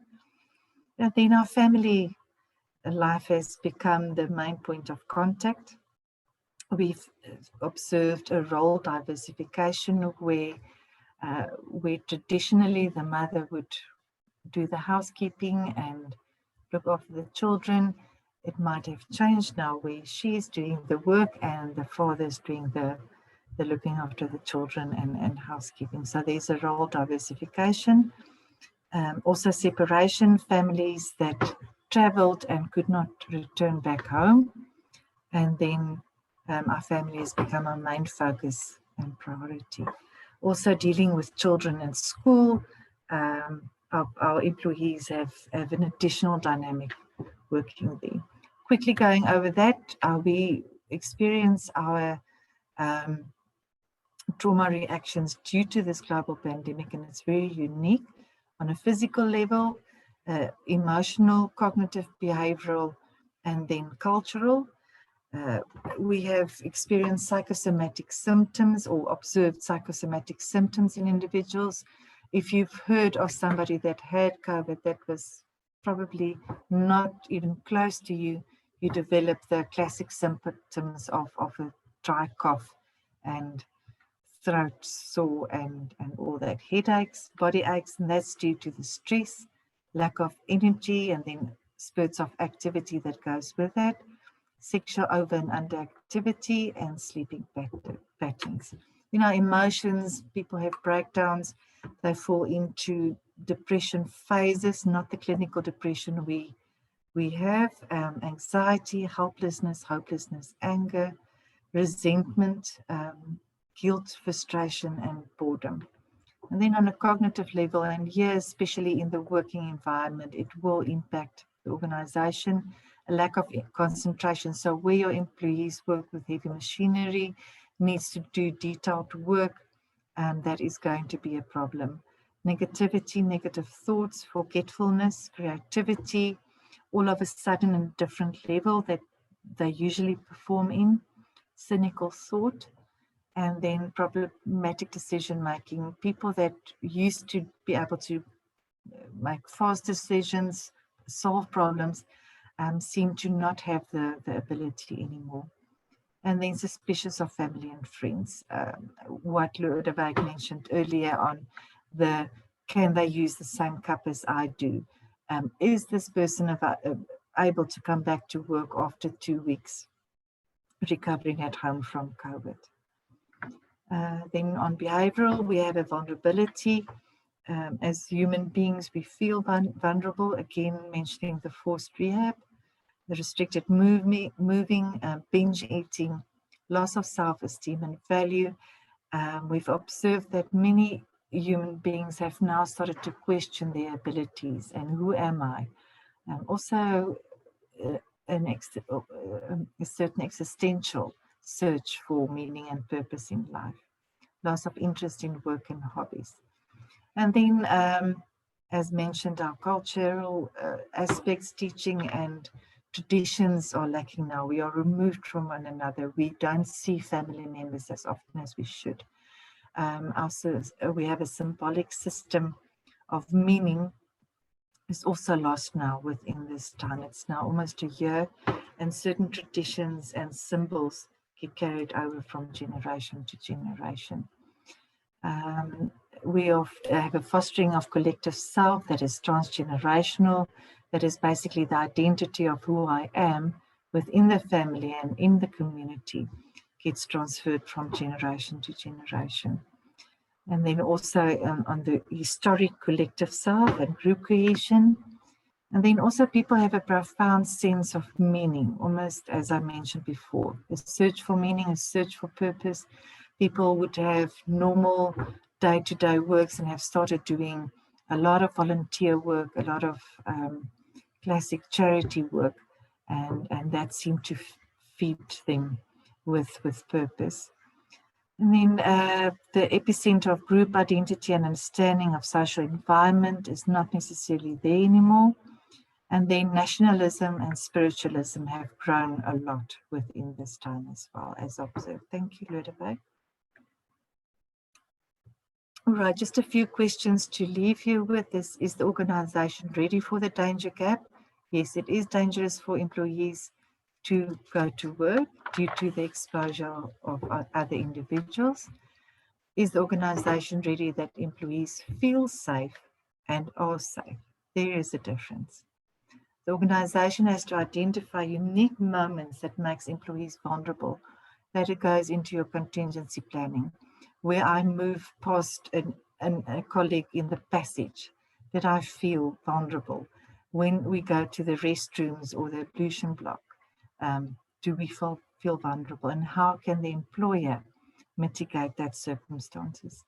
And then our family life has become the main point of contact. We've observed a role diversification where traditionally the mother would do the housekeeping and look after the children. It might have changed now where she's doing the work and the father's doing the looking after the children and housekeeping. So there's a role diversification. Also separation, families that traveled and could not return back home. And then our family has become our main focus and priority. Also dealing with children in school, our employees have an additional dynamic working there. Quickly going over that, we experience our trauma reactions due to this global pandemic, and it's very unique on a physical level, emotional, cognitive, behavioral, and then cultural. We have experienced psychosomatic symptoms or observed psychosomatic symptoms in individuals. If you've heard of somebody that had COVID that was probably not even close to you, you develop the classic symptoms of a dry cough and throat sore and all that, headaches, body aches, and that's due to the stress, lack of energy, and then spurts of activity that goes with that. Sexual over and underactivity and sleeping patterns. You know, emotions, people have breakdowns, they fall into depression phases, not the clinical depression we have, anxiety, helplessness, hopelessness, anger, resentment, guilt, frustration, and boredom. And then on a cognitive level, and here especially in the working environment, it will impact the organization, a lack of concentration. So where your employees work with heavy machinery, needs to do detailed work, that is going to be a problem. Negativity, negative thoughts, forgetfulness, creativity, all of a sudden in a different level that they usually perform in, cynical thought, and then problematic decision making. People that used to be able to make fast decisions, solve problems, seem to not have the ability anymore. And then suspicious of family and friends. What Lodewijk mentioned earlier on can they use the same cup as I do? Is this person able to come back to work after 2 weeks recovering at home from COVID? Then on behavioral, we have a vulnerability As human beings, we feel vulnerable, again mentioning the forced rehab, the restricted moving, binge eating, loss of self-esteem and value. We've observed that many human beings have now started to question their abilities and who am I? Also, a certain existential search for meaning and purpose in life, loss of interest in work and hobbies. And then, as mentioned, our cultural aspects, teaching and traditions are lacking now. We are removed from one another. We don't see family members as often as we should. We have a symbolic system of meaning is also lost now within this time. It's now almost a year, and certain traditions and symbols get carried over from generation to generation. We have a fostering of collective self that is transgenerational, that is basically the identity of who I am within the family and in the community gets transferred from generation to generation. And then also on the historic collective self and group creation. And then also people have a profound sense of meaning, almost as I mentioned before, a search for meaning, a search for purpose. People would have normal day-to-day works and have started doing a lot of volunteer work, a lot of classic charity work, and that seemed to feed them with purpose. And then the epicenter of group identity and understanding of social environment is not necessarily there anymore. And then nationalism and spiritualism have grown a lot within this time as well, as observed. Thank you, Ludovic. All right, just a few questions to leave you with. Is the organization ready for the danger gap? Yes, it is dangerous for employees to go to work due to the exposure of other individuals. Is the organization ready that employees feel safe and are safe? There is a difference. The organization has to identify unique moments that makes employees vulnerable. That it goes into your contingency planning, where I move past a colleague in the passage that I feel vulnerable. When we go to the restrooms or the ablution block, do we feel vulnerable, and how can the employer mitigate that circumstances?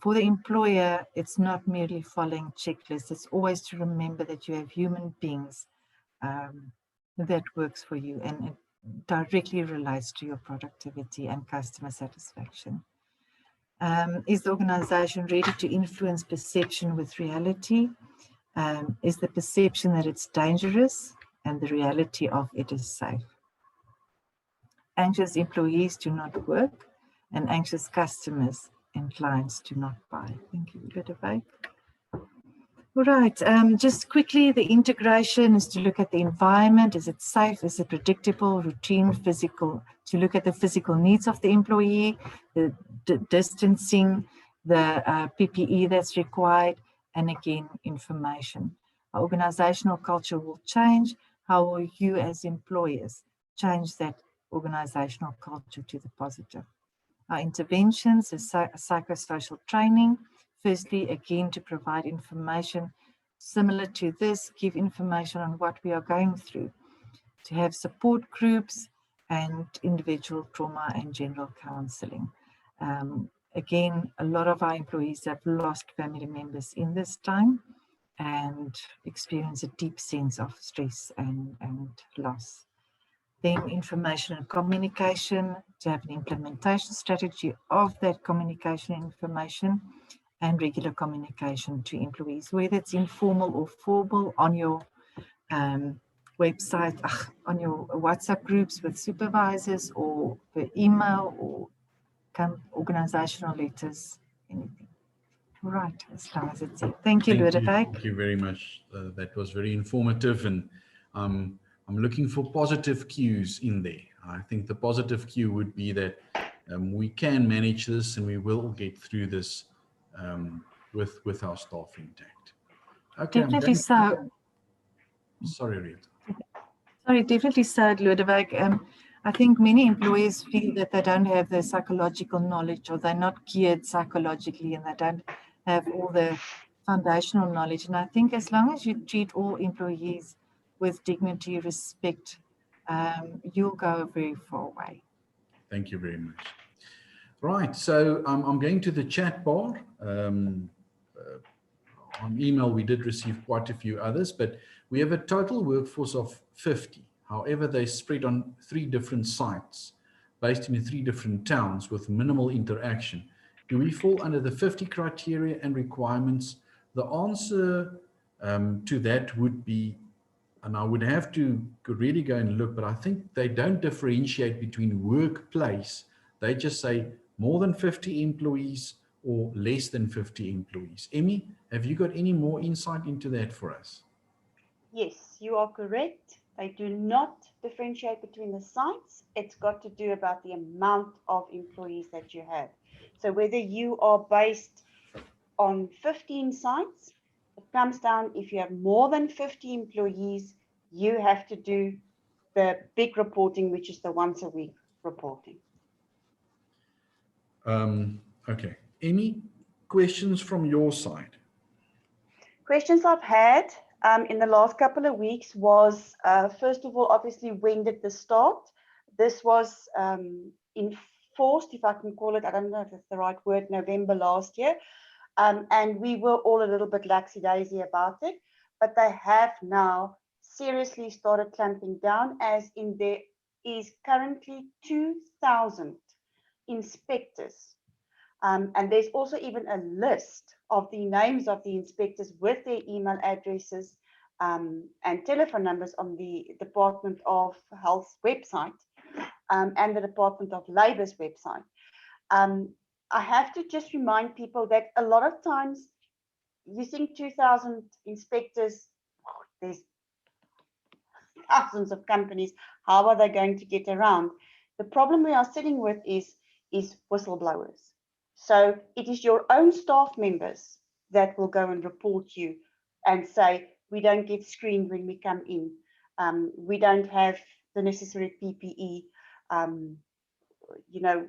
For the employer, it's not merely following checklists. It's always to remember that you have human beings that works for you, and it directly relates to your productivity and customer satisfaction. Is the organization ready to influence perception with reality? Is the perception that it's dangerous and the reality of it is safe? Anxious employees do not work, and anxious customers and clients do not buy. Thank you, Ludovic. All right, just quickly, the integration is to look at the environment. Is it safe? Is it predictable, routine, physical? To look at the physical needs of the employee, the distancing, the PPE that's required, and again, information. Our organizational culture will change. How will you as employers change that organizational culture to the positive? Our interventions is psychosocial training. Firstly, again, to provide information similar to this, give information on what we are going through, to have support groups and individual trauma and general counseling. Again, a lot of our employees have lost family members in this time and experience a deep sense of stress and loss. Then information and communication, to have an implementation strategy of that communication and information, and regular communication to employees, whether it's informal or formal, on your website, on your WhatsApp groups with supervisors, or per email, or organizational letters, anything. All right, as long as it's it. Thank you, Ludovic. Thank you very much. That was very informative, and I'm looking for positive cues in there. I think the positive cue would be that we can manage this, and we will get through this with our staff intact. Okay, definitely so. Sorry, Rita. Sorry, definitely so, Ludovic. I think many employees feel that they don't have the psychological knowledge, or they're not geared psychologically, and they don't have all the foundational knowledge. And I think as long as you treat all employees with dignity, respect, you'll go a very far way. Thank you very much. Right, so I'm going to the chat bar. On email, we did receive quite a few others, but we have a total workforce of 50. However, they spread on 3 different sites, based in 3 different towns with minimal interaction. Do we fall under the 50 criteria and requirements? The answer to that would be, and I would have to really go and look, but I think they don't differentiate between workplace. They just say more than 50 employees or less than 50 employees. Emmy, have you got any more insight into that for us? Yes, you are correct. They do not differentiate between the sites. It's got to do about the amount of employees that you have. So whether you are based on 15 sites, it comes down, if you have more than 50 employees, you have to do the big reporting, which is the once a week reporting. Okay. Emmy, questions from your side? Questions I've had in the last couple of weeks was, first of all, obviously, when did this start? This was enforced, if I can call it, I don't know if it's the right word, November last year. And we were all a little bit laxy-daisy about it, but they have now seriously started clamping down, as in there is currently 2,000 inspectors. And there's also even a list of the names of the inspectors with their email addresses and telephone numbers on the Department of Health's website and the Department of Labour's website. I have to just remind people that a lot of times you think 2,000 inspectors, there's thousands of companies, how are they going to get around? The problem we are sitting with is whistleblowers. So it is your own staff members that will go and report you and say, we don't get screened when we come in. We don't have the necessary PPE. You know,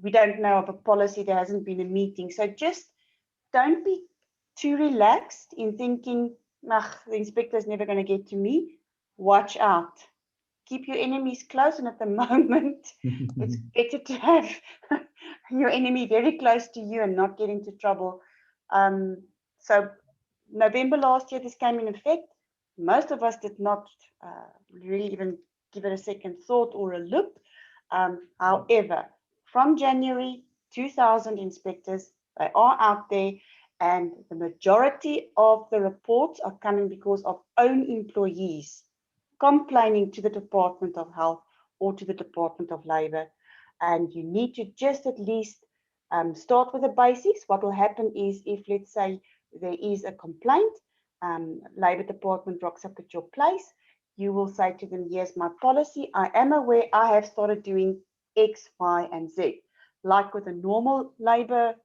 we don't know of a policy, there hasn't been a meeting. So just don't be too relaxed in thinking, the inspector is never going to get to me. Watch out. Keep your enemies close, and at the moment, it's better to have your enemy very close to you and not get into trouble. So November last year, this came in effect. Most of us did not really even give it a second thought or a look. However, from January, 2,000 inspectors, they are out there, and the majority of the reports are coming because of own employees complaining to the Department of Health or to the Department of Labour. And you need to just at least start with the basics. What will happen is, if let's say there is a complaint, Labour Department rocks up at your place, you will say to them, here's my policy. I am aware I have started doing X, Y, and Z. Like with a normal Labour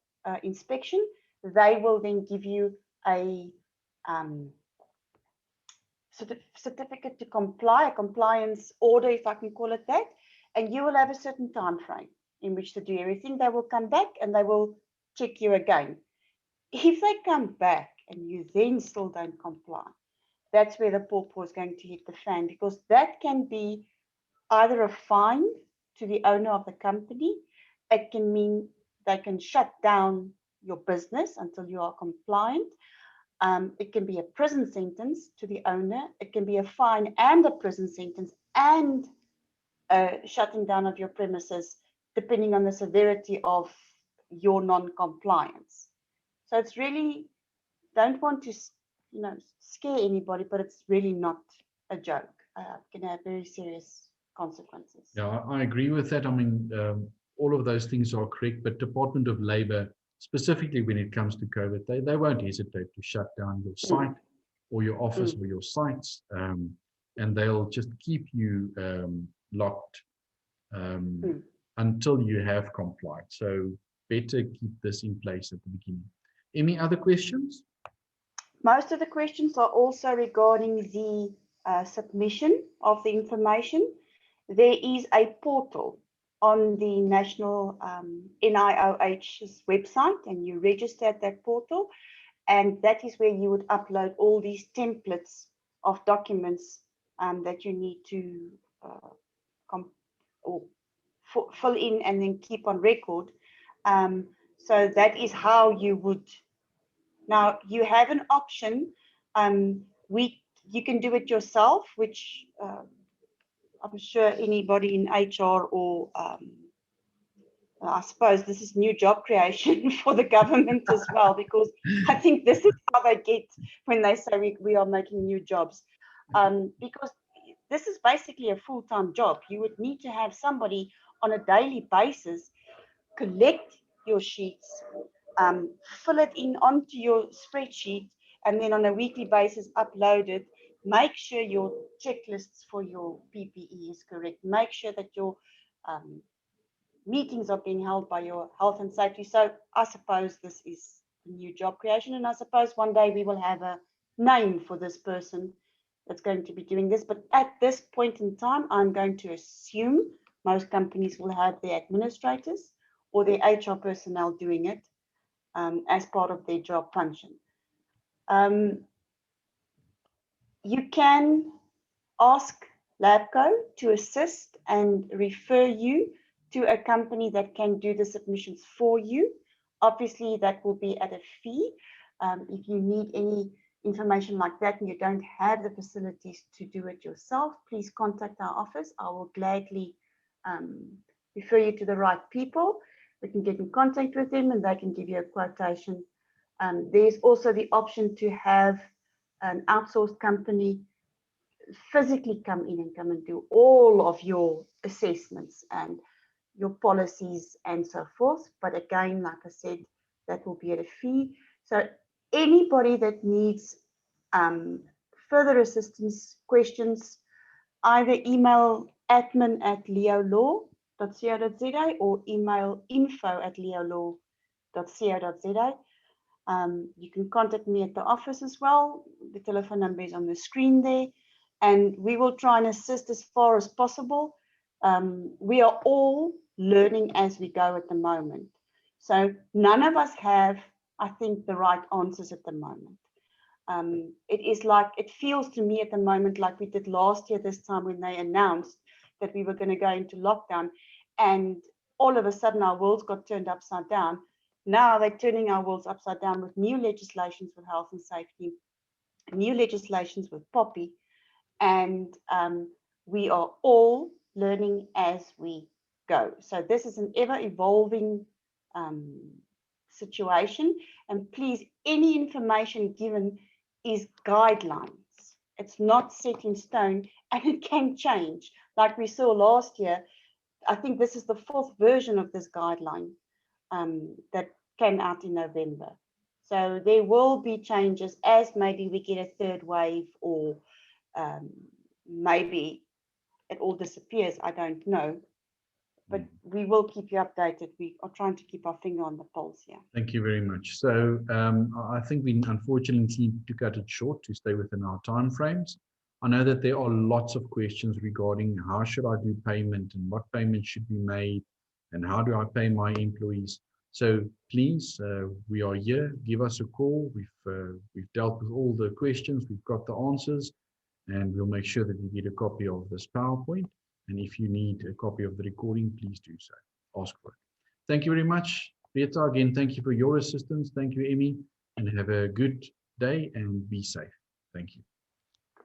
inspection, they will then give you a certificate to comply, a compliance order, if I can call it that, and you will have a certain time frame in which to do everything. They will come back and they will check you again. If they come back and you then still don't comply, that's where the pawpaw is going to hit the fan, because that can be either a fine to the owner of the company. It can mean they can shut down your business until you are compliant. It can be a prison sentence to the owner. It can be a fine and a prison sentence and shutting down of your premises, depending on the severity of your non-compliance. So it's really, don't want to, scare anybody, but it's really not a joke. It can have very serious consequences. Yeah, I agree with that. I mean, all of those things are correct, but Department of Labour, specifically when it comes to COVID, they won't hesitate to shut down your site or your office or your sites, and they'll just keep you locked until you have complied. So better keep this in place at the beginning. Any other questions? Most of the questions are also regarding the submission of the information. There is a portal on the national NIOH's website, and you register at that portal. And that is where you would upload all these templates of documents that you need to fill in and then keep on record. So that is how you would. Now you have an option. You can do it yourself, which I'm sure anybody in HR or I suppose this is new job creation for the government as well, because I think this is how they get when they say we are making new jobs. Because this is basically a full-time job. You would need to have somebody on a daily basis collect your sheets, fill it in onto your spreadsheet, and then on a weekly basis upload it. Make sure your checklists for your PPE is correct. Make sure that your meetings are being held by your health and safety. So I suppose this is new job creation, and I suppose one day we will have a name for this person that's going to be doing this. But at this point in time, I'm going to assume most companies will have their administrators or their HR personnel doing it as part of their job function. You can ask Labco to assist and refer you to a company that can do the submissions for you. Obviously, that will be at a fee. If you need any information like that and you don't have the facilities to do it yourself, please contact our office. I will gladly refer you to the right people. We can get in contact with them and they can give you a quotation. There's also the option to have an outsourced company physically come in and do all of your assessments and your policies and so forth. But again, like I said, that will be at a fee. So anybody that needs further assistance, questions, either email admin@leolaw.co.za or email info@leolaw.co.za. You can contact me at the office as well. The telephone number is on the screen there, and we will try and assist as far as possible. We are all learning as we go at the moment. So none of us have, I think, the right answers at the moment. It feels to me at the moment like we did last year this time when they announced that we were going to go into lockdown, and all of a sudden our worlds got turned upside down. Now they're turning our worlds upside down with new legislations with health and safety, new legislations with POPI, and we are all learning as we go. So this is an ever-evolving situation, and please, any information given is guidelines. It's not set in stone, and it can change. Like we saw last year, I think this is the 4th version of this guideline that came out in November. So there will be changes as maybe we get a 3rd wave, or maybe it all disappears. I don't know. But we will keep you updated. We are trying to keep our finger on the pulse here. Thank you very much. So I think we unfortunately need to cut it short to stay within our timeframes. I know that there are lots of questions regarding how should I do payment and what payment should be made and how do I pay my employees. So please, we are here. Give us a call. We've dealt with all the questions. We've got the answers, and we'll make sure that you get a copy of this PowerPoint. And if you need a copy of the recording, please do so. Ask for it. Thank you very much, Rita. Again, thank you for your assistance. Thank you, Emmy, and have a good day and be safe. Thank you.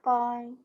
Bye.